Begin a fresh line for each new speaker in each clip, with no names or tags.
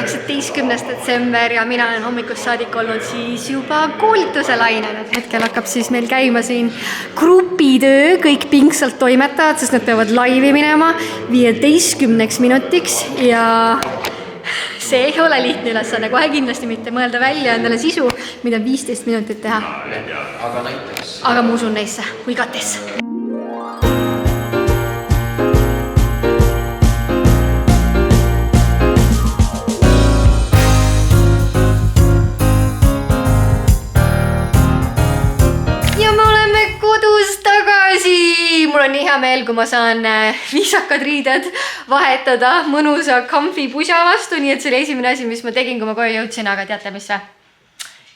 19. detsember ja mina olen hommikust saadik olnud siis juba koolituse lainel. Hetkel hakkab siis meil käima siin grupitöö, kõik pingsalt toimetavad, sest nad peavad laivi minema 15 minutiks ja see ei ole lihtne ülesanne, kohe kindlasti mitte mõelda välja endale sisu, mida 15 minutit teha. Aga ma usun neisse, we got this. Mul on nii hea meel, kui ma saan viisakad riided vahetada mõnusa comfy pusa vastu, nii et see oli esimene asi, mis ma tegin, kui ma koju jõudsin, aga teate mis see?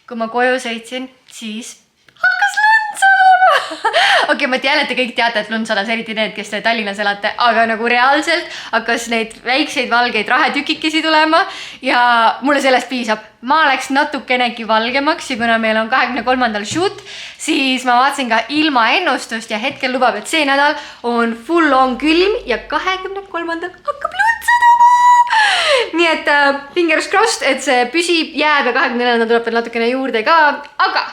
Kui ma koju sõitsin, siis hakkas lund sadama. Okei, ma tean, et te kõik teate, et lund sadas, eriti need, kes te Tallinnas elate, aga nagu reaalselt hakkas neid väikseid valgeid rahetükikesi tulema ja mulle sellest piisab. Ma läks natukenegi valgemaks ja kuna meil on 23. shoot, siis ma vaatasin ka ilma ennustust ja hetkel lubab, et see nädal on full on külm ja 23. hakkab lund sadama. Nii et fingers crossed, et see püsib, jääb ja 24. tuleb veel natukene juurde ka, aga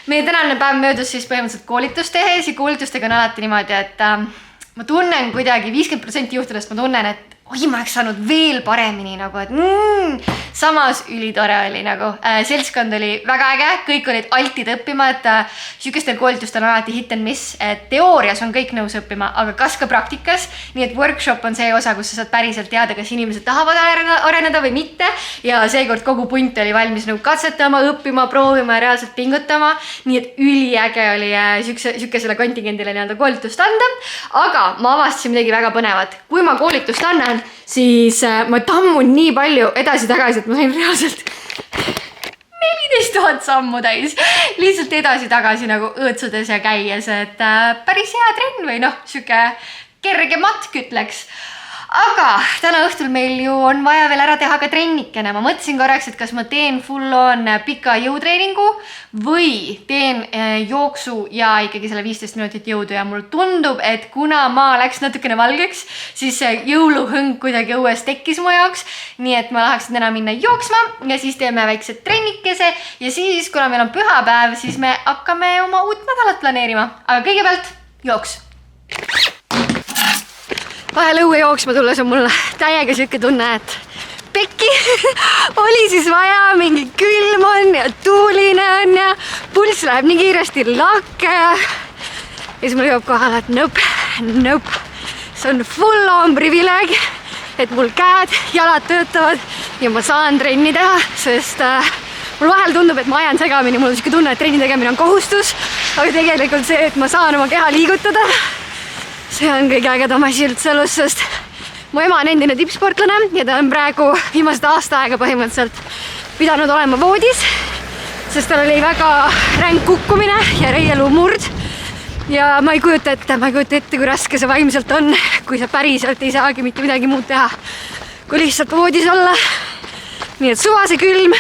meie tänane päev möödus siis põhimõtteliselt koolitust tehes ja koolitustega on alati niimoodi, et ma tunnen kuidagi 50% juhtudest ma tunnen, et ma oleks saanud veel paremini nagu, et samas ülitore oli nagu. Seltskond oli väga äge, kõik olid altid õppima, et sükestel koolitustel on alati hit and miss, et teoorias on kõik nõus õppima, aga kas ka praktikas, nii et workshop on see osa, kus sa saad päriselt teada, kas inimesed tahavad areneda või mitte ja seekord kogu punt oli valmis nagu katsetama, õppima, proovima ja reaalselt pingutama, nii et üliäge oli sükesele kontingendile nii-öelda koolitust anda, aga ma avastasin midagi väga põnevat. Kui ma koolitust annan, siis ma tammun nii palju edasi-tagasi, et ma sain reaalselt 14 000 sammu täis. Lihtsalt edasi-tagasi nagu õõtsudes ja käies, et päris hea trenn või noh, süke kerge matk ütleks. Aga täna õhtul meil ju on vaja veel ära teha ka trennikene. Ma mõtlesin korraks, et kas ma teen full on pika jõutreeningu või teen jooksu ja ikkagi selle 15 minutit jõudu ja mul tundub, et kuna ma läks natukene valgeks, siis jõuluhõng kuidagi õues tekkis mu jaoks, nii et ma tahaksin täna minna jooksma ja siis teeme väiksed trennikese ja siis, kuna meil on pühapäev, siis me hakkame oma uut nädalat planeerima. Aga kõigepealt jooks. Vahel õue jooksma tulles on mul täiega süke tunne, et pekki oli siis vaja, mingi külm on ja tuuline on ja pulss läheb nii kiiresti lakke ja siis mul jõuab kohale, et nope. See on full on privileeg, et mul käed, jalad töötavad ja ma saan trenni teha, sest mul vahel tundub, et ma ajan segamini, mul on süke tunne, et trenni tegemine on kohustus, aga tegelikult see, et ma saan oma keha liigutada, see on kõige ägedam asi üldse elus, sest mu ema on endine tippsportlane ja ta on praegu viimased aasta aega põhimõtteliselt pidanud olema voodis, sest tal oli väga ränk kukkumine ja reielumurd ja ma ei kujuta ette, kui raske see vaimselt on, kui sa päriselt ei saagi mitte midagi muud teha, kui lihtsalt voodis olla. Nii et suvase külm,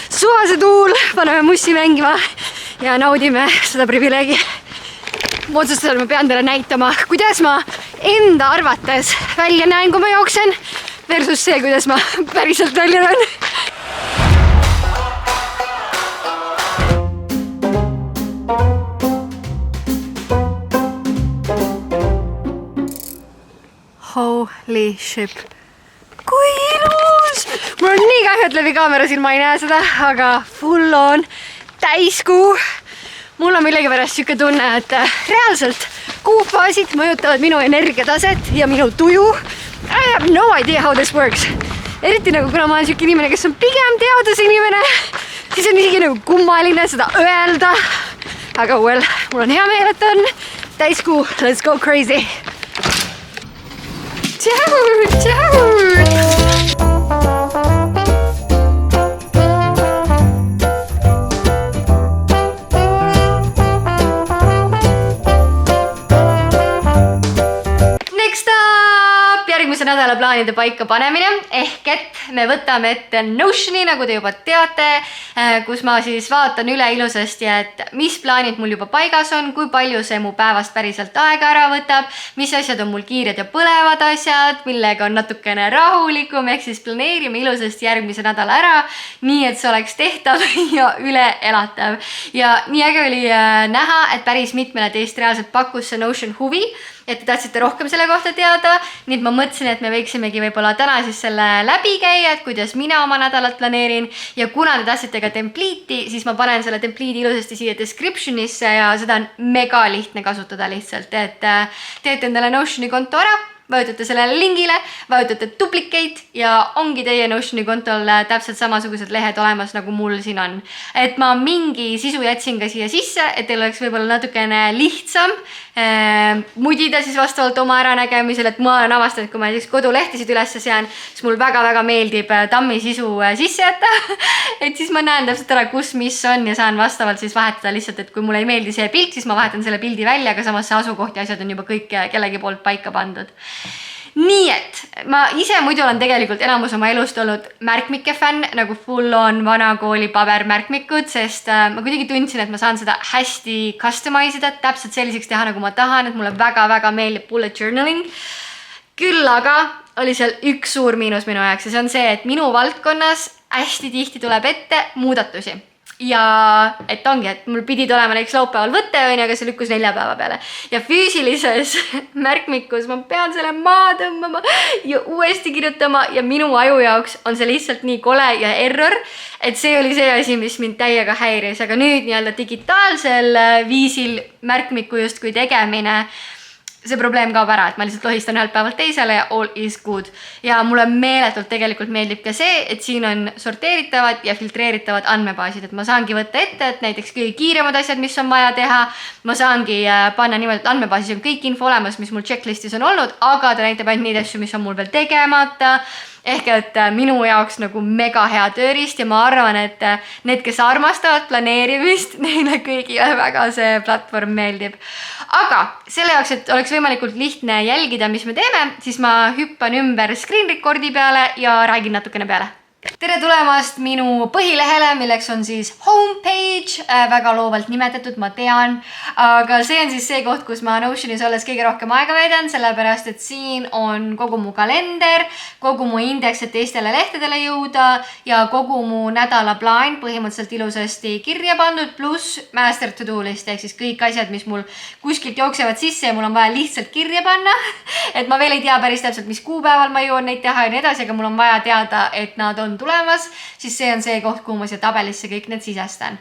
suvase tuul, paneme mussi mängima ja naudime seda privileegi. Ma otsustasin, ma pean teile näitama, kuidas ma enda arvates välja näen, kui ma jooksen, versus see, kuidas ma päriselt välja näen. Holy shit. Kui ilus! Mul on nii kahju, et läbi kaamera silma ei näe seda, aga full on täiskuu. Mul on millegipärast süke tunne, et reaalselt kuufaasid mõjutavad minu energiataset ja minu tuju. I have no idea how this works. Eriti nagu kuna ma olen süke inimene, kes on pigem teadus inimene, siis on isegi nagu kummaline seda öelda. Aga well, mul on hea meel, et on täiskuu. Let's go crazy. Tšau! nädala plaanide paika panemine ehk et me võtame ette Notioni, nagu te juba teate, kus ma siis vaatan üle ilusasti, et mis plaanid mul juba paigas on, kui palju see mu päevast päriselt aega ära võtab, mis asjad on mul kiired ja põlevad asjad, millega on natukene rahulikum, ehk siis planeerime ilusasti järgmise nädala ära, nii et see oleks tehtav ja üle elatav. Ja nii äge oli näha, et päris mitmele teist reaalselt pakkus see Notion huvi, et te tahtsite rohkem selle kohta teada, nii et ma mõtlesin, et me võiksimegi võib-olla täna siis selle läbi käia, et kuidas mina oma nädalat planeerin ja kuna te tahtsite ka templiiti, siis ma panen selle templiidi ilusasti siia descriptionisse ja seda on mega lihtne kasutada lihtsalt, et teete endale Notioni konto ära, vajutate sellele lingile, vajutate duplicate ja ongi teie Notioni kontol täpselt samasugused lehed olemas, nagu mul siin on. Et ma mingi sisu jätsin ka siia sisse, et teil oleks võib-olla natukene lihtsam mudida siis vastavalt oma äranägemisel, et ma olen avastanud, kui ma näiteks kodulehtesid üles sean, siis mul väga-väga meeldib tammi sisu sisse jätta. Et siis ma näen täpselt ära, kus mis on ja saan vastavalt siis vahetada lihtsalt, et kui mulle ei meeldi see pilt, siis ma vahetan selle pildi välja, aga samas see asukoht ja asjad on juba kõik kellegi poolt paika pandud. Nii et ma ise muidu olen tegelikult enamus oma elust olnud märkmike fänn, nagu full on vanakooli pabermärkmikud, sest ma kuidagi tundsin, et ma saan seda hästi customize ida, täpselt selliseks teha, nagu ma tahan, et mulle väga-väga meeldib bullet journaling. Küll aga oli seal üks suur miinus minu jaoks ja see on see, et minu valdkonnas hästi tihti tuleb ette muudatusi. Ja et ongi, et mul pidid olema näiteks laupäeval võte, aga see lükkus 4 päeva peale. Ja füüsilises märkmikus ma pean selle maha tõmbama ja uuesti kirjutama ja minu aju jaoks on see lihtsalt nii kole ja error, et see oli see asi, mis mind täiega häiris, aga nüüd nii-öelda digitaalsel viisil märkmiku justkui tegemine, see probleem kaob ära, et ma lihtsalt lohistan ühelt päevalt teisele ja all is good. Ja mulle meeletult tegelikult meeldib ka see, et siin on sorteeritavad ja filtreeritavad andmebaasid, et ma saangi võtta ette, et näiteks kõige kiiremad asjad, mis on vaja teha, ma saangi panna niimoodi, et andmebaasis on kõik info olemas, mis mul checklistis on olnud, aga ta näitab ainult neid asju, mis on mul veel tegemata. Ehk et minu jaoks nagu mega hea tööriist ja ma arvan, et need, kes armastavad planeerimist, neile kõigile väga see platvorm meeldib. Aga selle jaoks, et oleks võimalikult lihtne jälgida, mis me teeme, siis ma hüppan ümber screen recordi peale ja räägin natukene peale. Tere tulemast minu põhilehele, milleks on siis homepage, väga loovalt nimetatud, ma tean, aga see on siis see koht, kus ma Notionis olles kõige rohkem aega veedan, sellepärast et siin on kogu mu kalender, kogu mu indeks, et teistele lehtedele jõuda ja kogu mu nädalaplaan põhimõtteliselt ilusasti kirja pandud, pluss master to-do list, ehk siis kõik asjad, mis mul kuskilt jooksevad sisse ja mul on vaja lihtsalt kirja panna, et ma veel ei tea päris täpselt, mis kuupäeval ma jõuan neid teha ja nii edasi, aga mul on vaja teada, et nad on tulemas, siis see on see koht, kuhu ma siia tabelisse kõik need sisestan.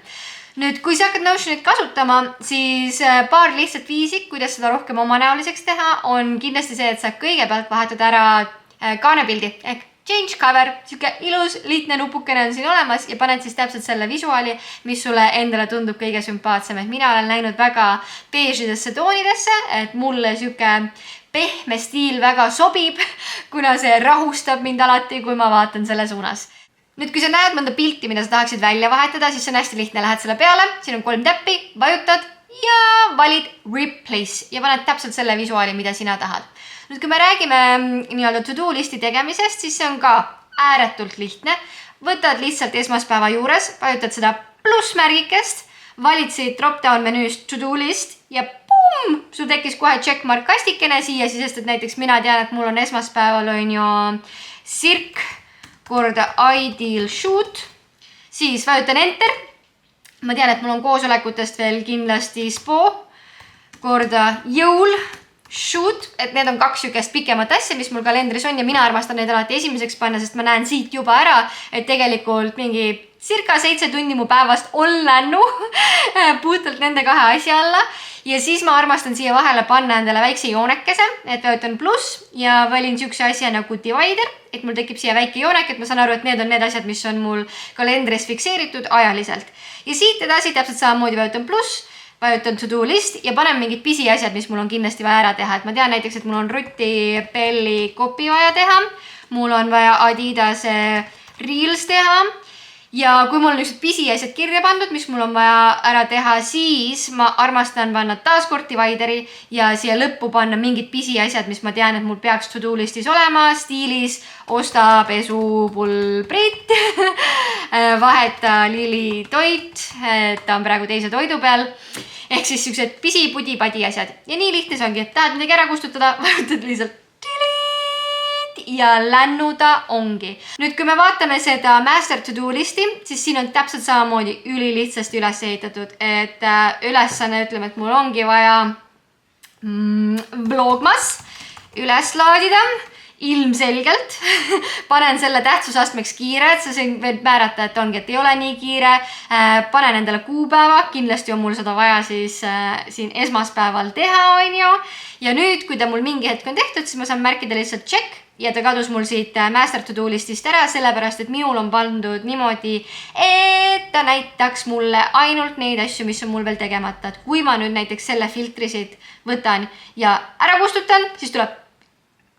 Nüüd, kui sa hakkad Notionit kasutama, siis paar lihtsat viisi, kuidas seda rohkem omanäoliseks teha, on kindlasti see, et sa kõigepealt vahetad ära kaanepildi ehk change cover, siuke ilus, lihtne nupukene on siin olemas ja paned siis täpselt selle visuaali, mis sulle endale tundub kõige sümpaatsem, et mina olen läinud väga beežidesse toonidesse, et mulle siuke pehme stiil väga sobib, kuna see rahustab mind alati, kui ma vaatan selle suunas. Nüüd, kui sa näed mõnda pilti, mida sa tahaksid välja vahetada, siis see on hästi lihtne. Lähed selle peale, siin on 3 täppi, vajutad ja valid replace ja paned täpselt selle visuaali, mida sina tahad. Nüüd, kui me räägime nii-öelda to-do listi tegemisest, siis see on ka ääretult lihtne. Võtad lihtsalt esmaspäeva juures, vajutad seda plussmärgikest, valid siit drop-down menüüst to-do list ja sul tekkis kohe checkmark kastikene siia, sest et näiteks mina tean, et mul on esmaspäeval on ju sirk korda ideal shoot, siis vajutan enter. Ma tean, et mul on koosolekutest veel kindlasti spo korda jõul shoot, et need on 2 sükest pikemat asja, mis mul kalendris on ja mina armastan need alati esimeseks panna, sest ma näen siit juba ära, et tegelikult mingi circa 7 tundi mu päevast on lännu puhtalt nende 2 asja alla. Ja siis ma armastan siia vahele panna endale väikse joonekese, et vajutan pluss ja valin siukse asja nagu divider, et mul tekib siia väike joonek, et ma saan aru, et need on need asjad, mis on mul kalendris fikseeritud ajaliselt. Ja siit edasi täpselt samamoodi vajutan pluss, vajutan to-do list ja panen mingid pisiasjad, mis mul on kindlasti vaja ära teha. Et ma tean näiteks, et mul on Ruti Belli kopi vaja teha, mul on vaja Adidase Reels teha ja kui mul on niisugused pisiasjad kirja pandud, mis mul on vaja ära teha, siis ma armastan panna taas divideri ja siia lõppu panna mingid pisiasjad, mis ma tean, et mul peaks to-do listis olema, stiilis osta pesupulbrit, vaheta lili toit, ta on praegu teise toidu peal, ehk siis niisugused pisi-pudi-padi asjad. Ja nii lihtne see ongi, et tahad midagi ära kustutada, vajutad lihtsalt ja lännuda ongi. Nüüd, kui me vaatame seda master to-do listi, siis siin on täpselt samamoodi ülilihtsasti üles ehitatud, et ülesanne ütleme, et mul ongi vaja Vlogmas üles laadida, ilmselgelt panen selle tähtsusastmeks kiire, et sa võid määrata, et ongi, et ei ole nii kiire, panen endale kuupäeva, kindlasti on mul seda vaja siis siin esmaspäeval teha, on ju, ja nüüd, kui ta mul mingi hetk on tehtud, siis ma saan märkida lihtsalt check ja ta kadus mul siit master to-do listist ära, sellepärast, et minul on pandud niimoodi, et ta näitaks mulle ainult neid asju, mis on mul veel tegemata, et kui ma nüüd näiteks selle filtri siit võtan ja ära kustutan, siis tuleb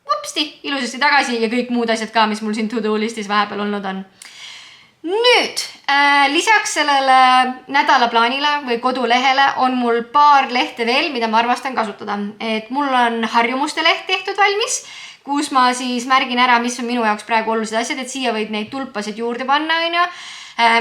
upsti, ilusasti tagasi ja kõik muud asjad ka, mis mul siin to-do listis vahepeal olnud on. Nüüd, lisaks sellele nädalaplaanile või kodulehele on mul paar lehte veel, mida ma armastan kasutada. Et mul on harjumuste leht tehtud valmis, kus ma siis märgin ära, mis on minu jaoks praegu olulised asjad, et siia võid neid tulpasid juurde panna, on ju.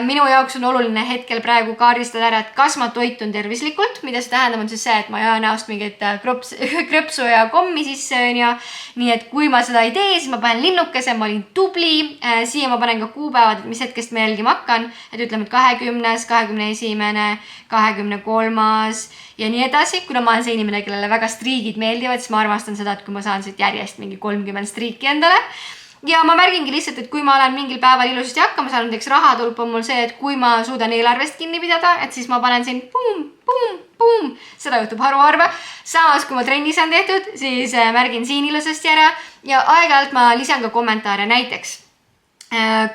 Minu jaoks on oluline hetkel praegu kaardistada ära, et kas ma toitun tervislikult, mida see tähendab on siis see, et ma jään näost mingit krõpsu ja kommi sisse, on ju. Nii et kui ma seda ei tee, siis ma panen linnukese, ma olin tubli, siia ma panen ka kuupäevad, mis hetkest ma jälgima hakkan, et ütleme, et 20., 21., 23. ja nii edasi, kuna ma olen see inimene, kellele väga striigid meeldivad, siis ma armastan seda, et kui ma saan siit järjest mingi 30 striiki endale. Ja ma märgingi lihtsalt, et kui ma olen mingil päeval ilusasti hakkama saanud, näiteks rahatulp on mul see, et kui ma suudan eelarvest kinni pidada, et siis ma panen siin pum, seda juhtub haruharva. Samas, kui ma trennis on tehtud, siis märgin siin ilusasti ära ja aeg-ajalt ma lisan ka kommentaare näiteks.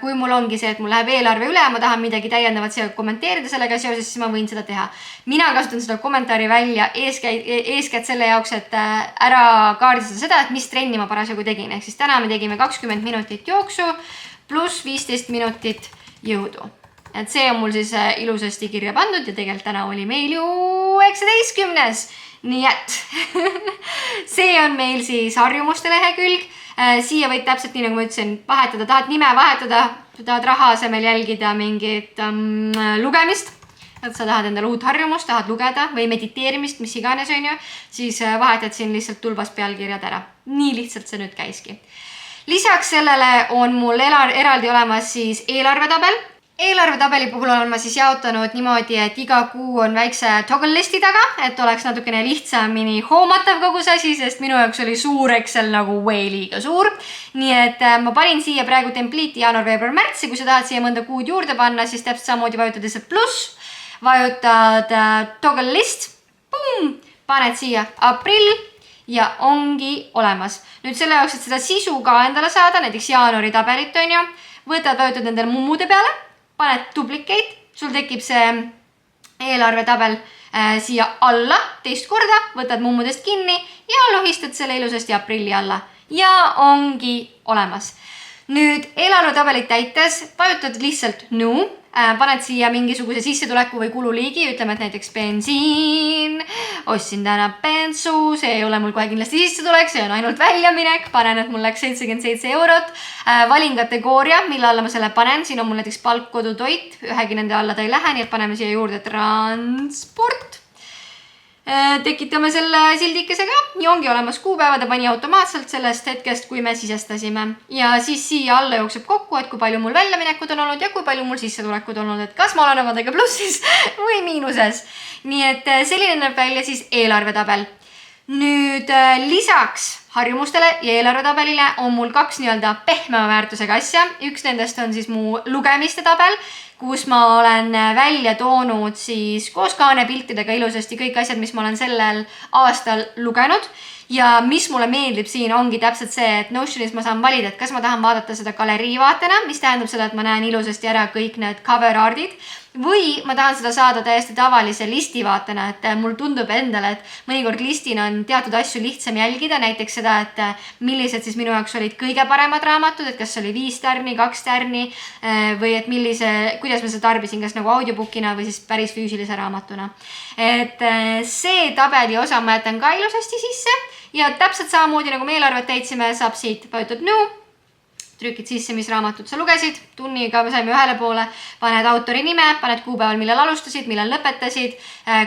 Kui mul ongi see, et mul läheb eelarve üle, ma tahan midagi täiendavat siia kommenteerida sellega seoses, siis ma võin seda teha. Mina kasutan seda kommentaari välja eeskätt selle jaoks, et ära kaardistada seda, et mis trenni ma parasjagu tegin. Ehk siis täna me tegime 20 minutit jooksu pluss 15 minutit jõudu. Et see on mul siis ilusasti kirja pandud ja tegelikult täna oli meil ju 19. Nii et see on meil siis harjumuste lehekülg. Siia võid täpselt nii, nagu ma ütlesin, vahetada, tahad nime vahetada, tahad raha asemel jälgida mingit lugemist, et sa tahad endale uut harjumust, tahad lugeda või mediteerimist, mis iganes on ju, siis vahetad siin lihtsalt tulbas pealkirjad ära. Nii lihtsalt see nüüd käiski. Lisaks sellele on mul eraldi olemas siis eelarvetabel. Eelarvetabeli puhul olen ma siis jaotanud niimoodi, et iga kuu on väikse toggle listi taga, et oleks natukene lihtsamini hoomatav kogu see asi, sest minu jaoks oli suur Excel nagu way liiga suur. Nii et ma panin siia praegu templiiti jaanuar, veebruar, märts ja kui sa tahad siia mõnda kuud juurde panna, siis täpselt samamoodi vajutad lihtsalt pluss, vajutad toggle list, paned siia aprill ja ongi olemas. Nüüd selle jaoks, et seda sisu ka endale saada, näiteks jaanuari tabelit on ju, vajutad endale mummude peale, paned duplicate, sul tekib see eelarvetabel siia alla teist korda, võtad mummudest kinni ja lohistad selle ilusasti aprilli alla ja ongi olemas. Nüüd eelarvetabelit täites vajutad lihtsalt new, paned siia mingisuguse sissetuleku või kululiigi, ütleme, et näiteks bensiin, ostsin täna bensu, see ei ole mul kohe kindlasti sissetulek, see on ainult väljaminek, panen, et mul läks 77 eurot, valin kategooria, mille alla ma selle panen, siin on mul näiteks palk, kodu, toit, ühegi nende alla ta ei lähe, nii et paneme siia juurde transport. Tekitame selle sildikesega ja ongi olemas kuupäeva, ta pani automaatselt sellest hetkest, kui me sisestasime. Ja siis siia alla jookseb kokku, et kui palju mul väljaminekud on olnud ja kui palju mul sissetulekud on olnud, et kas ma olen omadega plussis või miinuses. Nii et selline näeb välja siis eelarvetabel. Nüüd lisaks harjumustele ja eelarvetabelile on mul kaks nii-öelda pehmema väärtusega asja. Üks nendest on siis mu lugemiste tabel, kus ma olen välja toonud siis koos kaanepiltidega ilusasti kõik asjad, mis ma olen sellel aastal lugenud. Ja mis mulle meeldib siin ongi täpselt see, et Notionis ma saan valida, et kas ma tahan vaadata seda galerii vaatena, mis tähendab seda, et ma näen ilusasti ära kõik need cover artid, või ma tahan seda saada täiesti tavalise listi vaatena, et mul tundub endale, et mõnikord listina on teatud asju lihtsam jälgida, näiteks seda, et millised siis minu jaoks olid kõige paremad raamatud, et kas oli 5 tärni, 2 tärni või et kuidas ma seda tarbisin, kas nagu audiobookina või siis päris füüsilise raamatuna. Et see tabeli osa ma jätan ka ilusasti sisse ja täpselt samamoodi nagu me eelarvet täitsime, saab siit vajutad nõu. Trükid sisse, mis raamatut sa lugesid, tunniga me saime ühele poole, paned autori nime, paned kuupäeval, millal alustasid, millal lõpetasid,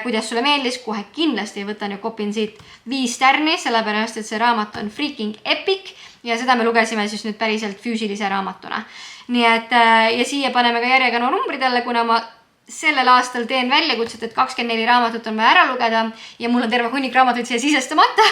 kuidas sulle meeldis, kohe kindlasti võtan ja kopin siit 5 tärni, sellepärast et see raamat on freaking epic ja seda me lugesime siis nüüd päriselt füüsilise raamatuna. Nii et ja siia paneme ka järjekanu numbridele, kuna ma sellel aastal teen väljakutset, et 24 raamatut on vaja ära lugeda ja mul on terve hunnik raamatuid siia sisestamata.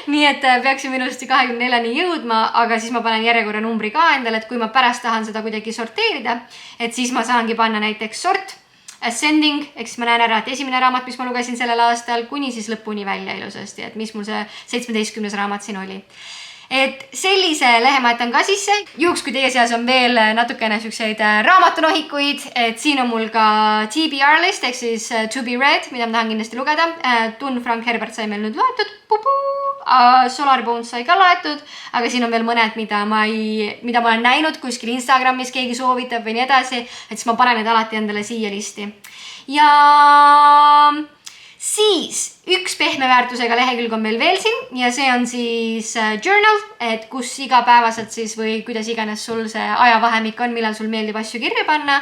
Nii et peaksin minusti 24-ni jõudma, aga siis ma panen järjekorra numbri ka endale, et kui ma pärast tahan seda kuidagi sorteerida, et siis ma saangi panna näiteks sort, ascending, eks ma näen ära, et esimene raamat, mis ma lugesin sellel aastal, kuni siis lõpuni välja ilusasti, et mis mul see 17. raamat siin oli. Et sellise lehe ma jätan ka sisse, juhuks kui teie seas on veel natukene selliseid raamatunohikuid, et siin on mul ka TBR list, ehk siis to be read, mida ma tahan kindlasti lugeda. Tun Frank Herbert sai meil nüüd loetud, Solar Bones sai ka loetud, aga siin on veel mõned, mida ma olen näinud kuskil Instagramis, keegi soovitab või nii edasi, et siis ma panen need alati endale siia listi. Ja siis üks pehme väärtusega lehekülg on meil veel siin ja see on siis journal, et kus igapäevaselt siis või kuidas iganes sul see ajavahemik on, millal sul meeldib asju kirja panna,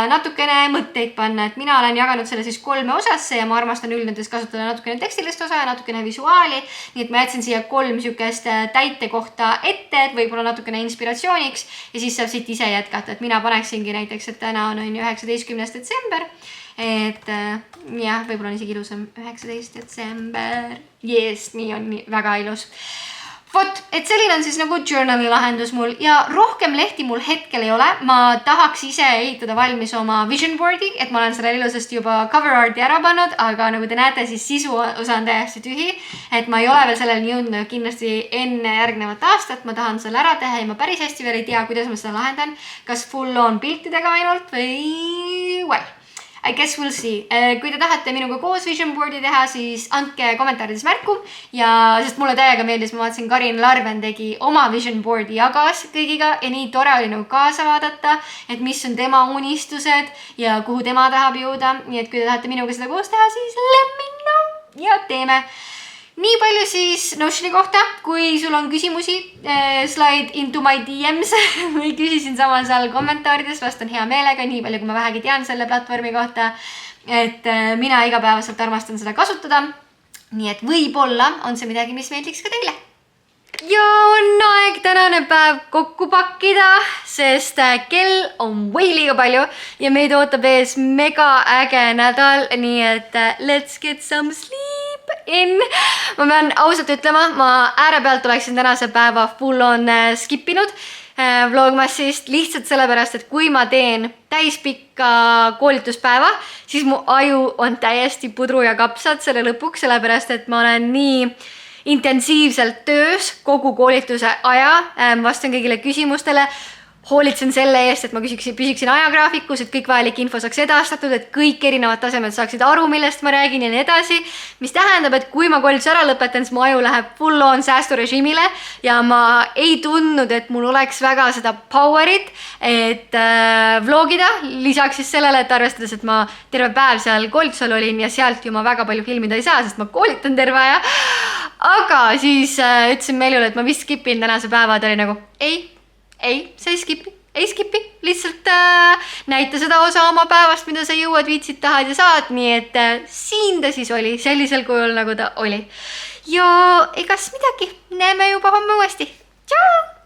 natukene mõtteid panna, et mina olen jaganud selle siis 3 osasse ja ma armastan üldnätes kasutada natukene tekstilist osa ja natukene visuaali, nii et ma jätsin siia 3 sükest täite kohta ette, et võib-olla natukene inspiratsiooniks ja siis saab siit ise jätkata, et mina paneksingi näiteks, et täna on 19. detsember, et jah, võib-olla on isegi ilusam 19. detsember. Yes, nii on väga ilus. Vot, et selline on siis nagu journali lahendus mul ja rohkem lehti mul hetkel ei ole. Ma tahaks ise ehitada valmis oma vision boardi, et ma olen selle ilusasti juba cover arti ära pannud, aga nagu te näete, siis sisu osa on täiesti tühi, et ma ei ole veel selleni jõudnud kindlasti enne järgnevat aastat. Ma tahan selle ära teha ja ma päris hästi veel ei tea, kuidas ma seda lahendan. Kas full on piltidega ainult või well. I guess we'll see. Kui te tahate minuga koos vision boardi teha, siis andke kommentaarides märku ja sest mulle täiega meeldis, ma vaatasin Karin Larven tegi oma vision boardi jagas kõigiga ja nii tore oli nagu kaasa vaadata, et mis on tema unistused ja kuhu tema tahab jõuda. Nii et kui te tahate minuga seda koos teha, siis let me know ja teeme. Nii palju siis Notioni kohta, kui sul on küsimusi, slide into my DMs või küsisin samal seal kommentaarides, vastan hea meelega, nii palju kui ma vähegi tean selle platvormi kohta, et mina igapäevaselt armastan seda kasutada, nii et võib-olla on see midagi, mis meeldiks ka teile. Ja on aeg tänane päev kokku pakkida, sest kell on way liiga palju ja meid ootab ees mega äge nädal, nii et let's get some sleep in. Ma pean ausalt ütlema, ma äärepealt oleksin tänase päeva full on skippinud Vlogmassist lihtsalt sellepärast, et kui ma teen täispikka koolituspäeva, siis mu aju on täiesti pudru ja kapsad selle lõpuks, sellepärast et ma olen nii intensiivselt töös kogu koolituse aja, vastan kõigile küsimustele, hoolitsen selle eest, et ma püsiksin ajagraafikus, et kõik vajalik info saaks edastatud, et kõik erinevad tasemed saaksid aru, millest ma räägin ja nii edasi, mis tähendab, et kui ma koolituse ära lõpetan, siis mu aju läheb full on säästurežiimile ja ma ei tundnud, et mul oleks väga seda powerit, et vlogida, lisaks siis sellele, et arvestades, et ma terve päev seal koolitusel olin ja sealt ju ma väga palju filmida ei saa, sest ma koolitan terve aja. Aga siis ütlesin Meljule, et ma vist skipin tänase päeva, ta oli nagu ei, sa ei skipi, lihtsalt näita seda osa oma päevast, mida sa jõuad, viitsid, tahad ja saad, nii et siin ta siis oli, sellisel kujul nagu ta oli. Ja egas midagi, näeme juba homme uuesti. Tšau!